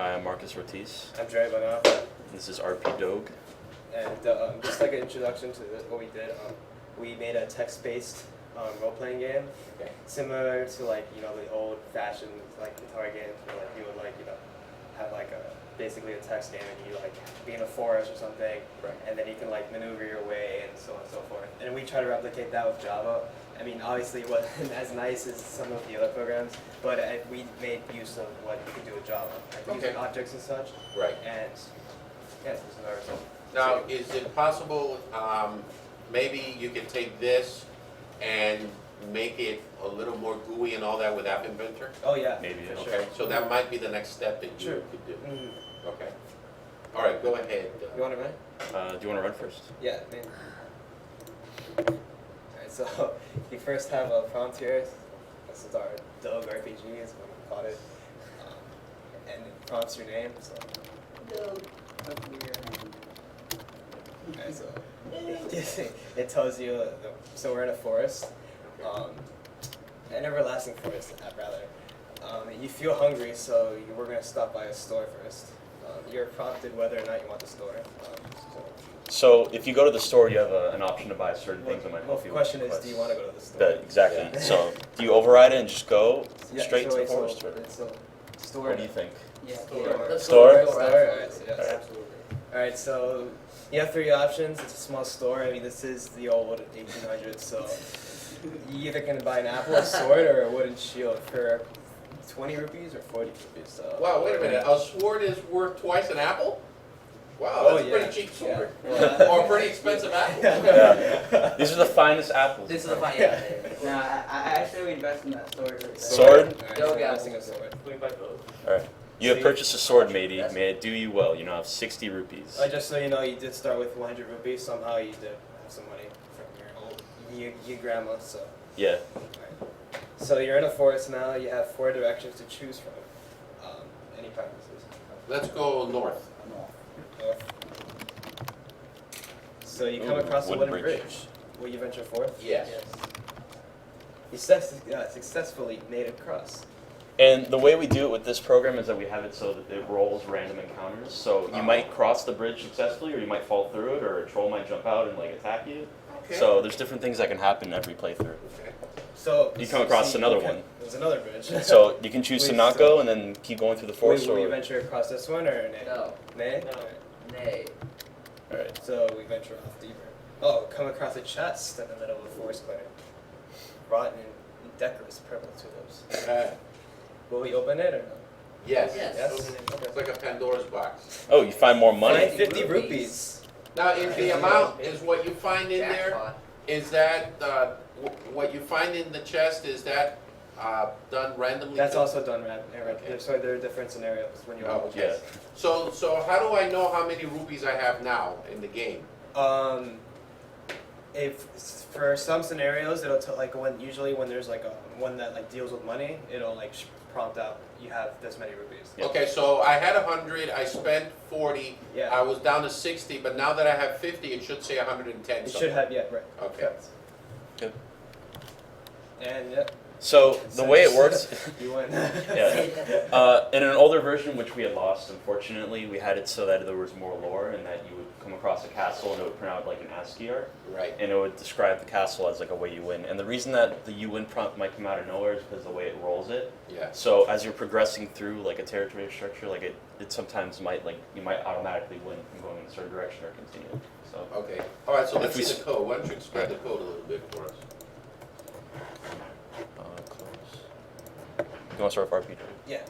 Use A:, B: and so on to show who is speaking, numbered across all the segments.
A: Hi, I'm Marcus Ortiz.
B: I'm Dre Banoff.
A: This is RP Dogue.
B: And just like an introduction to what we did, we made a text-based role-playing game, similar to like the old-fashioned like guitar games where like you would have like basically a text game and you like be in a forest or something, and then you can like maneuver your way and so on and so forth. And we try to replicate that with Java. I mean, obviously, it wasn't as nice as some of the other programs, but we made use of what you can do with Java, like using objects and such.
C: Right.
B: And yes, this is our result.
C: Now, is it possible, maybe you could take this and make it a little more GUI and all that with App Inventor?
B: Oh yeah,
A: Maybe,
B: for
C: Okay,
B: sure.
C: so that might be the next step that you
B: Sure.
C: could do.
B: Mm-hmm.
C: Okay. All right, go ahead.
B: You want to run?
A: Do you want to run first?
B: Yeah, man. Alright, so you first have a prompt here. This is our Doug RPG, is what we call it. And it prompts your name. So. Alright, so it tells you. So we're in a forest, an everlasting forest, rather. You feel hungry, so we're gonna stop by a store first. You're prompted whether or not you want the store.
A: So if you go to the store, you have an option to buy certain things that might help
B: The
A: you.
B: question
A: with
B: is, do you want to go to the store?
A: Exactly.
B: Yeah.
A: So do you override it and just go
B: Yeah,
A: straight to the
B: wait,
A: forest? Or
B: So, store.
A: what do you think?
D: Yeah.
A: Store?
B: Store. Alright, so yes.
A: Alright.
D: Absolutely.
B: Alright, so you have three options. It's a small store. I mean, this is the old 1800s, so you either can buy an apple, a sword, or a wooden shield for 20 rupees or 40 rupees. So.
C: Wow, wait a minute, a sword is worth twice an apple? Wow,
B: Oh,
C: that's a
B: yeah.
C: pretty cheap sword.
B: Yeah.
C: Or a pretty expensive apple.
A: Yeah. These are the finest apples.
D: This is a fine. Yeah. No, I actually invest in that sword. Right there.
A: Sword?
B: Alright,
D: Go
B: so
D: get
B: investing a sword.
A: All right. You have purchased a sword, matey. May it do you well. You now have 60 rupees.
B: Just so you know, you did start with 100 rupees. Somehow you did have some money from your old your grandma. So.
A: Yeah.
B: Alright. So you're in a forest now. You have 4 directions to choose from. Any preferences?
C: Let's go north.
B: North. So you come
A: Ooh,
B: across a
A: wooden
B: wooden
A: bridge.
B: bridge. Will you venture forth?
C: Yes.
B: You successfully made it across.
A: And the way we do it with this program is that we have it so that it rolls random encounters. So you might cross the bridge successfully, or you might fall through it, or a troll might jump out and like attack you.
C: Okay.
A: So there's different things that can happen every playthrough.
C: Okay.
B: So
A: You come across another one.
B: There's another bridge.
A: So you can choose to
B: Wait,
A: not
B: so-
A: go and then keep going through the forest.
B: Will you
A: Or
B: venture across this one or nay?
D: No.
B: Nay?
D: No.
B: Alright.
D: Nay.
A: all right.
B: So we venture off deeper. Oh, come across a chest in the middle of a forest clearing. Rotten and decorous purple tulips. Will we open it or no?
C: Yes.
D: Yes.
B: Yes?
C: It's like a Pandora's box.
A: Oh, you find more money.
B: Find 50 rupees.
C: Now, is the amount, is what you find in there,
D: Jackpot.
C: is that, what you find in the chest, is that done randomly?
B: That's
C: too?
B: also done right.
C: Okay.
B: So there are different scenarios when you
C: Oh,
B: open
C: okay. So how do I know how many rupees I have now in the game?
B: If for some scenarios it'll like usually when there's like one that like deals with money, it'll like prompt out you have this many rupees.
A: Yeah.
C: Okay, so I had 100, I spent 40,
B: Yeah.
C: I was down to 60, but now that I have 50, it should say 110.
B: It
C: so-
B: should have right.
C: Okay.
B: Correct.
A: Good.
B: And yeah.
A: So the way it works,
B: You win.
A: yeah. In an older version, which we had lost, unfortunately, we had it so that there was more lore and that you would come across a castle and it would print out like an ASCII art,
C: Right.
A: and it would describe the castle as like a way you win. And the reason that the you win prompt might come out of nowhere is because the way it rolls it.
C: Yeah.
A: So as you're progressing through like a territory structure, like it sometimes might like you might automatically win from going in a certain direction or continue. So
C: Okay. All right, so
A: If
C: let's
A: we
C: see
A: s-
C: the code. Why don't you explain the code a little bit for us?
A: close. You want to start with RP?
B: Yeah.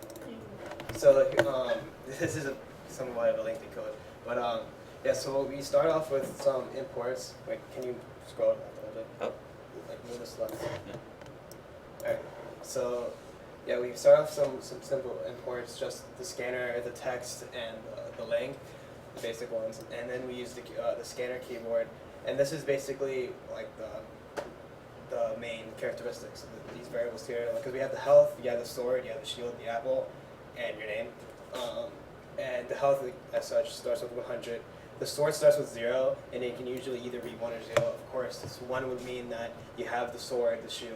B: So this is somewhat of a lengthy code, but yeah. So we start off with some imports. Wait, can you scroll up a little bit?
A: Oh.
B: Like move this left.
A: Yeah.
B: Alright. So yeah, we start off some simple imports, just the scanner, the text, and the length, the basic ones, and then we use the scanner keyboard, and this is basically like the main characteristics of these variables here, because we have the health, you have the sword, you have the shield, the apple, and your name. And the health as such starts with 100. The sword starts with 0, and it can usually either be 1 or 0. Of course, this 1 would mean that you have the sword, the shield,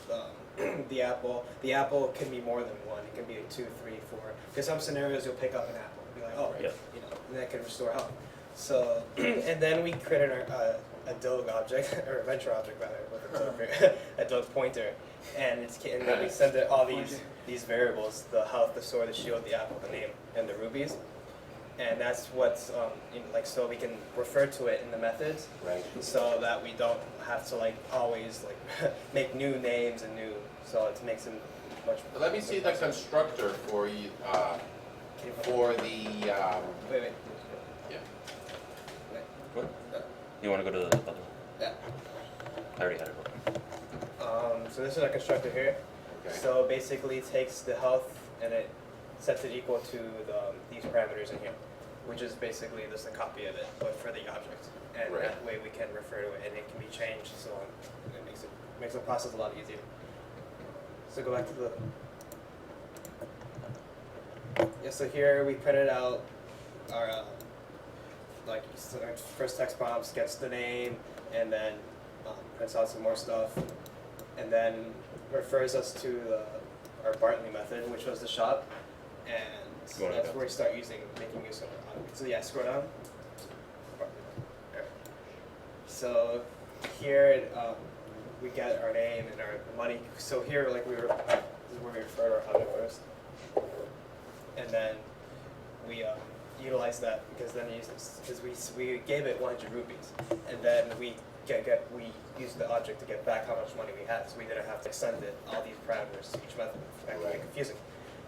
B: or the apple can be more than one. It can be 2, 3, 4. Because some scenarios you'll pick up an apple and be like, oh,
A: Yeah.
B: you know, and that can restore health. So, and then we created a dog object, or a venture object rather, with a dog, a dog pointer, and and then we send it all these variables: the health, the sword, the shield, the apple, the name, and the rubies. And that's what's like, so we can refer to it in the methods,
C: Right.
B: so that we don't have to like always like make new names and new. So it makes them much.
C: Let me see the constructor for you, for the,
B: Wait.
C: yeah.
A: What? You want to go to the other one?
B: Yeah.
A: I already had it open.
B: So this is our constructor here.
C: Okay.
B: So basically it takes the health and it sets it equal to these parameters in here, which is basically just a copy of it, but for the object. And
C: Right.
B: that way we can refer to it and it can be changed, so on. It makes the process a lot easier. So go back to the, yeah, so here we printed out our, like, so our first text prompts, gets the name, and then prints out some more stuff, and then refers us to our Bartley method, which was the shop, and
A: Go on,
B: that's
A: go.
B: where we start making use of it. So yeah, scroll down. There. So here we get our name and our money. So here, like this is where we refer to our object first, and then we utilize that because then we gave it 100 rupees, and then we used the object to get back how much money we had, so we didn't have to send it all these parameters to each method. That would be confusing.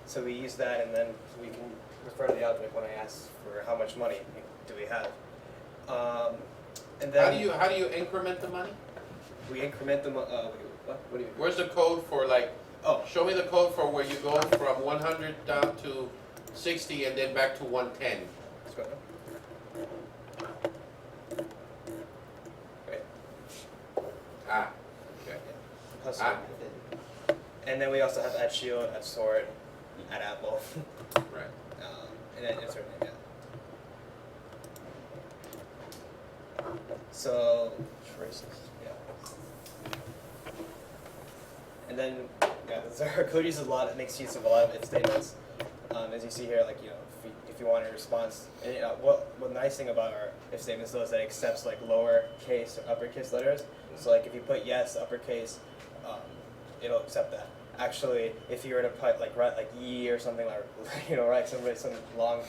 B: So we use that, and then we can refer to the object when I ask for how much money do we have. And then
C: How do you increment the money?
B: we increment them. What do you?
C: Where's the code for, like,
B: Oh,
C: show me the code for where you go from 100 down to 60 and then back to 110.
B: scroll down. Right.
C: Ah, okay.
B: Plus
C: Ah.
B: And then we also have add shield, add sword, add apple,
C: Right.
B: and then insert name. Yeah. So
A: Traces.
B: yeah. And then yeah, so our code uses makes use of a lot of if statements. As you see here, like if you want a response, and what nice thing about our if statements though is that it accepts like lower case or uppercase letters. So like if you put yes uppercase, it'll accept that. Actually, if you were to put write like ye or something like write some long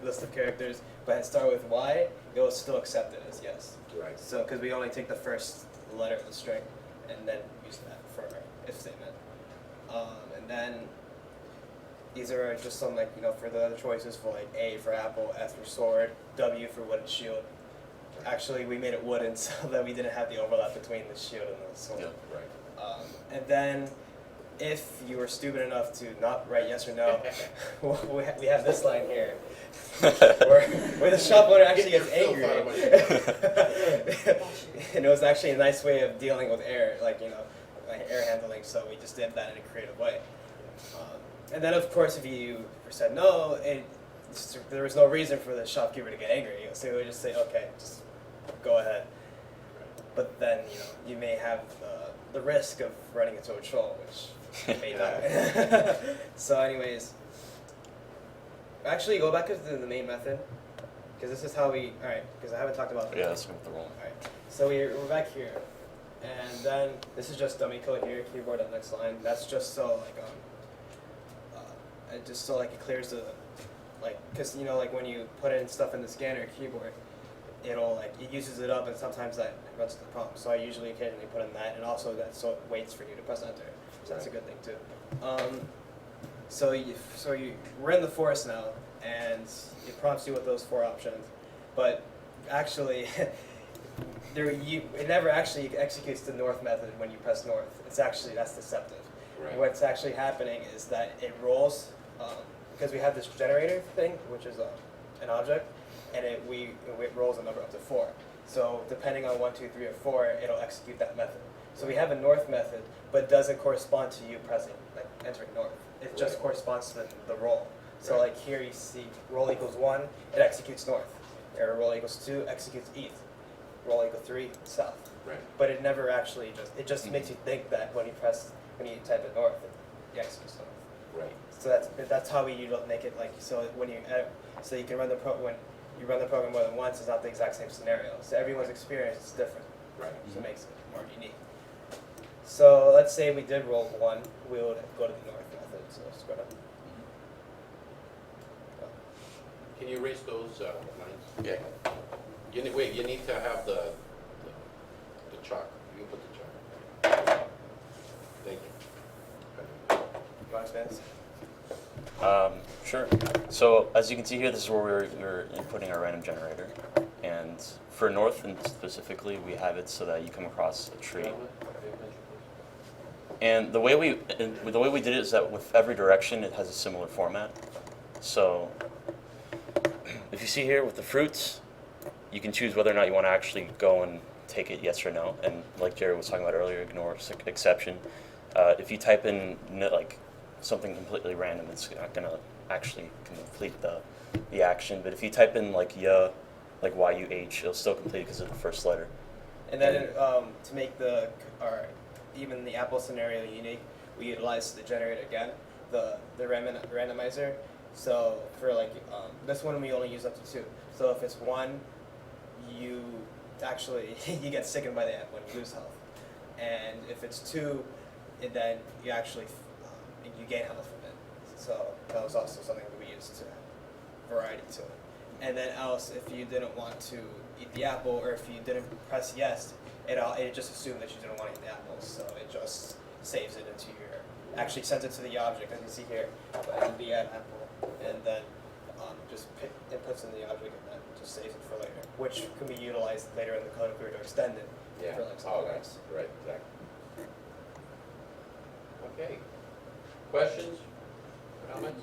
B: list of characters, but start with y, it will still accept it as yes.
C: Right.
B: So because we only take the first letter of the string and then use that for our if statement. And then these are just some for the other choices for like A for apple, S for sword, W for wooden shield. Actually, we made it wooden so that we didn't have the overlap between the shield and the sword.
A: Yeah.
C: Right.
B: And then, if you were stupid enough to not write yes or no, we have this line here, where the shop owner actually gets angry. And it was actually a nice way of dealing with error, like error handling. So we just did that in a creative way. And then, of course, if you said no, there was no reason for the shopkeeper to get angry. So we would just say, okay, just go ahead. But then, you may have the risk of running into a troll, which you may die. So anyways, actually go back to the main method, because this is how because I haven't talked about
A: Yeah, that's with the roll.
B: Alright, so we're back here, and then this is just dummy code here, keyboard at next line. That's just so it clears the because when you put in stuff in the scanner keyboard, it'll it uses it up, and sometimes that runs the prompt. So I usually occasionally put in that, and also that so it waits for you to press enter. So that's a good thing too. We're in the forest now, and it prompts you with those 4 options, but actually. It never actually executes the north method when you press north. That's deceptive.
C: Right.
B: What's actually happening is that it rolls, because we have this generator thing, which is an object, and it rolls a number up to 4. So depending on 1, 2, 3, or 4, it'll execute that method. So we have a north method, but it doesn't correspond to you pressing, entering north. It just
C: Right.
B: corresponds to the roll. So
C: Right.
B: here you see roll equals 1, it executes north. Or roll equals 2, executes east. Roll equal 3, south.
C: Right.
B: But it never actually it just
A: Mhm.
B: makes you think that when you press when you type it north, the X goes north.
C: Right.
B: So that's how we make it like so when you so you can run the when you run the program more than once, it's not the exact same scenario. So everyone's experience is different.
C: Right.
B: So it makes it more unique. So let's say we did roll 1, we would go to the north method. So let's go to.
C: Can you erase those lines?
A: Yeah.
C: You need, wait, you need to have the chalk. You can put the chalk. Thank you.
B: You want to expand this?
A: Sure. So as you can see here, this is where we're inputting our random generator. And for north and specifically, we have it so that you come across a tree. And the way we did it is that with every direction, it has a similar format. So if you see here with the fruits, you can choose whether or not you want to actually go and take it, yes or no. And like Jared was talking about earlier, ignore exception. If you type in like something completely random, it's not going to actually complete the action. But if you type in like ya, like YUH, it'll still complete because of the first letter.
B: And then to make even the Apple scenario unique, we utilize the generator again, the randomizer. So for like this one, we only use up to 2. So if it's 1, you actually you get sickened by the amp when you lose health, and if it's 2, then you actually you gain health from it. So that was also something that we used to variety to it. And then else, if you didn't want to eat the apple, or if you didn't press yes, it just assumed that you didn't want to eat the apple, so it just saves it into your, actually sends it to the object, as you see here, the add apple, and then just inputs in the object, and then just saves it for later, which can be utilized later in the code if we were to extend it for like something else.
C: Right, exactly. Okay. Questions? Comments?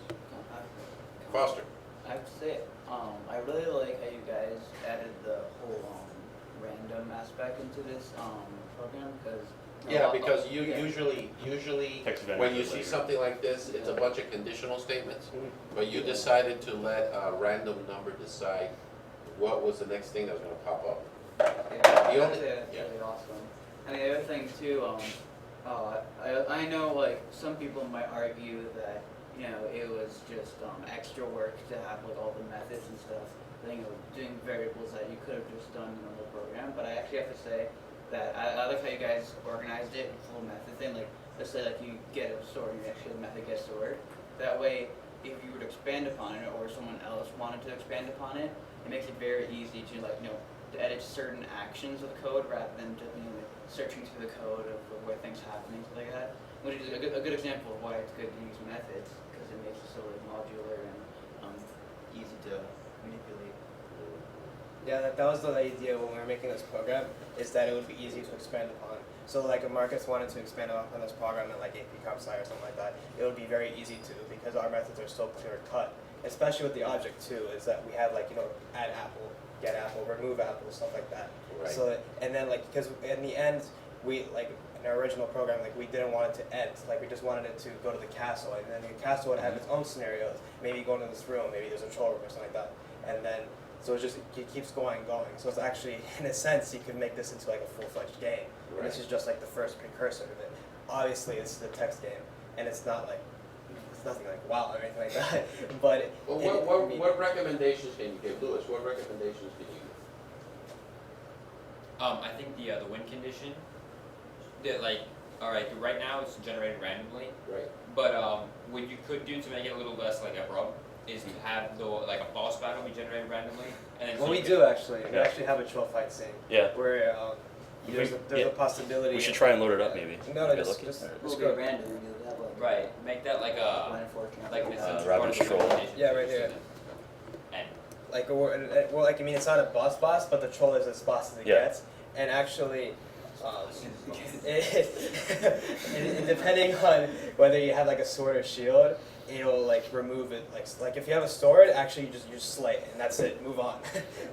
C: Foster.
D: I have to say, I really like how you guys added the whole random aspect into this program because.
C: Yeah, because usually
A: Takes advantage
C: when
A: of
C: you
A: it
C: see
A: later.
C: something like this, it's a bunch of conditional statements.
B: Mhm.
C: But you decided to let a random number decide what was the next thing that was going to pop up.
D: Yeah,
C: The only-
D: that's
C: yeah.
D: really awesome. And the other thing too, I know like some people might argue that it was just extra work to have like all the methods and stuff. Doing variables that you could have just done in the whole program. But I actually have to say that I like how you guys organized it with the whole method thing. Like let's say like you get a stored and actually the method gets stored. That way, if you were to expand upon it or someone else wanted to expand upon it, it makes it very easy to to edit certain actions of the code rather than just searching through the code of where things happen and stuff like that. Which is a good example of why it's good to use methods because it makes it so modular and easy to manipulate.
B: Yeah, that was the idea when we were making this program, is that it would be easy to expand upon. So like if Marcus wanted to expand upon this program in like AP Comp Sci or something like that, it would be very easy to because our methods are so clear cut. Especially with the object too, is that we have like add apple, get apple, remove apple, stuff like that.
C: Right.
B: So and then like because in the end we like in our original program like we didn't want it to end, like we just wanted it to go to the castle, and then the castle would have its own scenarios. Maybe go into this room, maybe there's a troll room or something like that, and then. So it keeps going and going. So it's actually, in a sense, you could make this into like a full-fledged game.
C: Right.
B: And this is just like the first precursor of it. Obviously, it's the text game, and it's not like, it's nothing like WoW or anything like that. But
C: Well, what recommendations can you give, Lewis? What recommendations can you give?
E: I think the win condition, that alright, right now it's generated randomly,
C: Right.
E: but what you could do to make it a little less abrupt is to have a boss battle be generated randomly, and then
B: well,
E: so
B: we
E: you
B: do actually. We
A: Yeah.
B: actually have a troll fight scene
A: Yeah.
B: where there's
A: Yeah.
B: a possibility.
A: We should try and load it up maybe.
B: No,
A: Get
B: just
A: lucky.
B: just,
A: Alright.
D: We'll
B: just
D: be
B: go.
D: random and do that like
E: right, make that like
A: Ravenous Troll.
B: Yeah, right here.
E: And
B: Like I mean, it's not a boss, but the troll is as boss as it
A: Yeah.
B: gets, and actually. Depending on whether you have like a sword or shield, it'll like remove it. Like if you have a sword, actually you just slay it and that's it. Move on.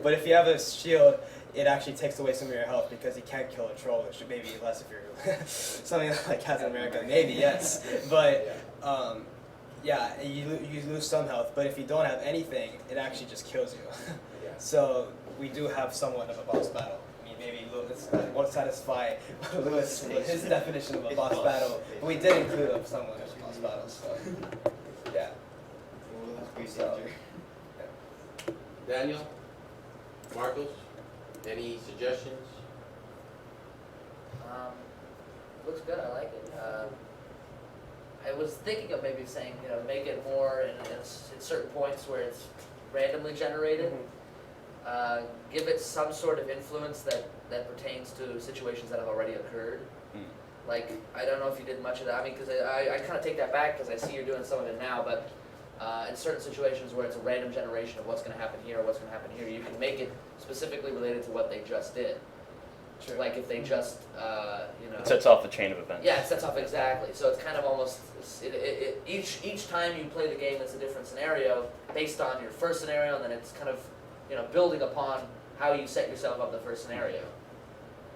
B: But if you have a shield, it actually takes away some of your health because you can't kill a troll. It should maybe less if you're something like Captain America. Maybe yes, but yeah, you lose some health. But if you don't have anything, it actually just kills you.
C: Yeah.
B: So we do have somewhat of a boss battle. I mean, maybe Lewis won't satisfy Lewis with his definition of a boss battle. But we did include someone as boss battles, so yeah. So,
C: Daniel, Marcos, any suggestions?
F: Looks good. I like it. I was thinking of maybe saying, make it more in certain points where it's randomly generated. Give it some sort of influence that pertains to situations that have already occurred. Like, I don't know if you did much of that. I mean, because I kind of take that back because I see you're doing some of it now, but in certain situations where it's a random generation of what's going to happen here or what's going to happen here, you can make it specifically related to what they just did.
B: Sure.
F: Like if they just,
A: It sets off the chain of events.
F: Yeah, it sets off exactly. So it's kind of almost each time you play the game, it's a different scenario based on your first scenario, and then it's kind of building upon how you set yourself up the first scenario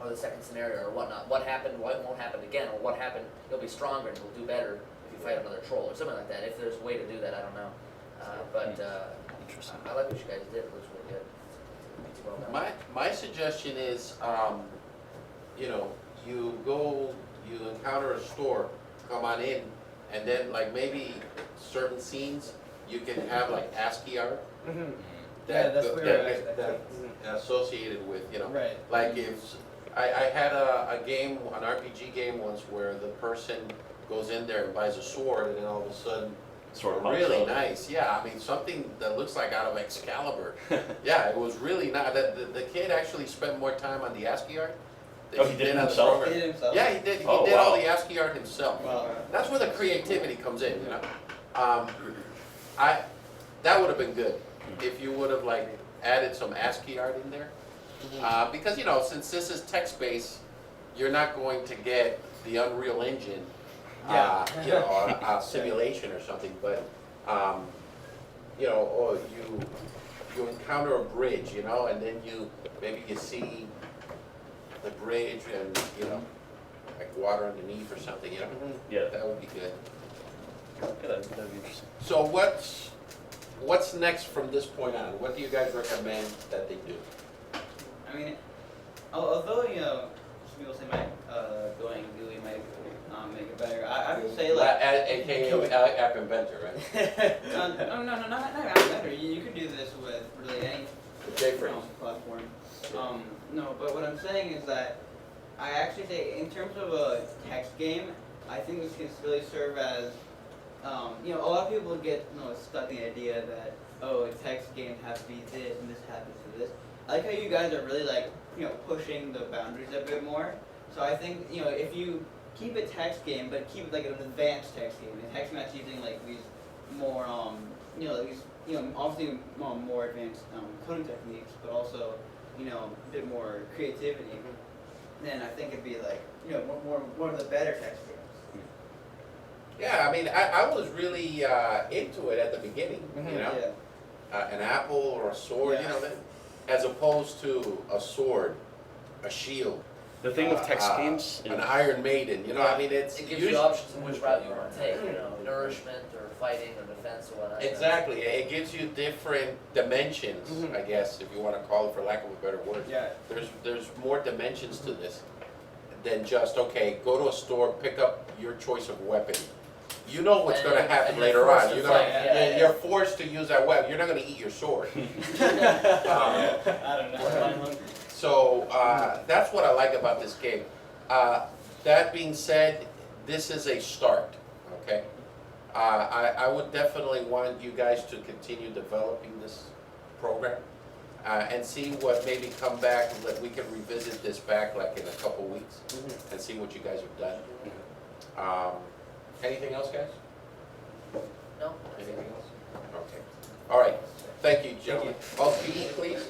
F: or the second scenario or whatnot. What happened? What won't happen again? Or what happened? You'll be stronger and you'll do better if you fight another troll or something like that. If there's a way to do that, I don't know. But
A: Interesting.
F: I like what you guys did. It looks really good. It's well done.
C: My suggestion is, you encounter a store, come on in, and then like maybe certain scenes, you can have like ASCII art.
B: Yeah, that's what we were
C: that associated with,
B: Right.
C: like if, I had a game, an RPG game once where the person goes in there and buys a sword and then all of a sudden,
A: Sort of pops
C: really
A: up.
C: nice, yeah, I mean, something that looks like out of Excalibur. Yeah, it was really nice, the kid actually spent more time on the ASCII art than
A: Oh, he did it
C: on the
A: himself?
C: program.
B: He did himself?
C: Yeah, he did,
A: Oh,
C: he did all
A: wow.
C: the ASCII art himself.
B: Wow.
C: That's where the creativity comes in, that would have been good if you would have like added some ASCII art in there. Because since this is text-based, you're not going to get the Unreal Engine, a simulation or something. But or you encounter a bridge, and then maybe you see the bridge and like water underneath or something,
A: Yeah.
C: that would be good.
A: Yeah, that'd be interesting.
C: So what's next from this point on? What do you guys recommend that they do?
D: I mean, although some people say going GUI might make it better. I would say like
C: AKA App Inventor, right?
D: no, not better. You could do this with really any
C: JFrames.
D: platform. No, but what I'm saying is that I actually say in terms of a text game, I think this can really serve as a lot of people get stuck in the idea that a text game has to be this and this happens to this. I like how you guys are really like pushing the boundaries a bit more. So I think if you keep a text game, but keep it like an advanced text game, a text game that's using like these more obviously more advanced coding techniques, but also a bit more creativity. Then I think it'd be like more of the better text games.
C: Yeah, I mean, I was really into it at the beginning,
D: Yeah.
C: an apple or a sword,
B: Yeah.
C: as opposed to a sword, a shield.
A: The thing with text games is
C: An Iron Maiden, I mean, it's
F: It gives
C: usually-
F: you options of which route you want to take, nourishment or fighting or defense or whatnot.
C: Exactly, it gives you different dimensions, I guess, if you want to call it for lack of a better word.
B: Yeah.
C: There's more dimensions to this than just, okay, go to a store, pick up your choice of weapon. You know what's
F: And
C: going to
F: you're-
C: happen
F: and you're
C: later
F: forced
C: on.
F: to
C: You're
F: fight,
C: gonna,
F: yeah.
C: you're forced to use that weapon. You're not going to eat your sword.
B: I don't know.
C: So that's what I like about this game. That being said, this is a start, okay? I would definitely want you guys to continue developing this program and see what maybe come back, that we can revisit this back like in a couple weeks and see what you guys have done. Anything else, guys?
F: No?
C: Anything else? Okay. All right. Thank you, gentlemen. Oh, B, please.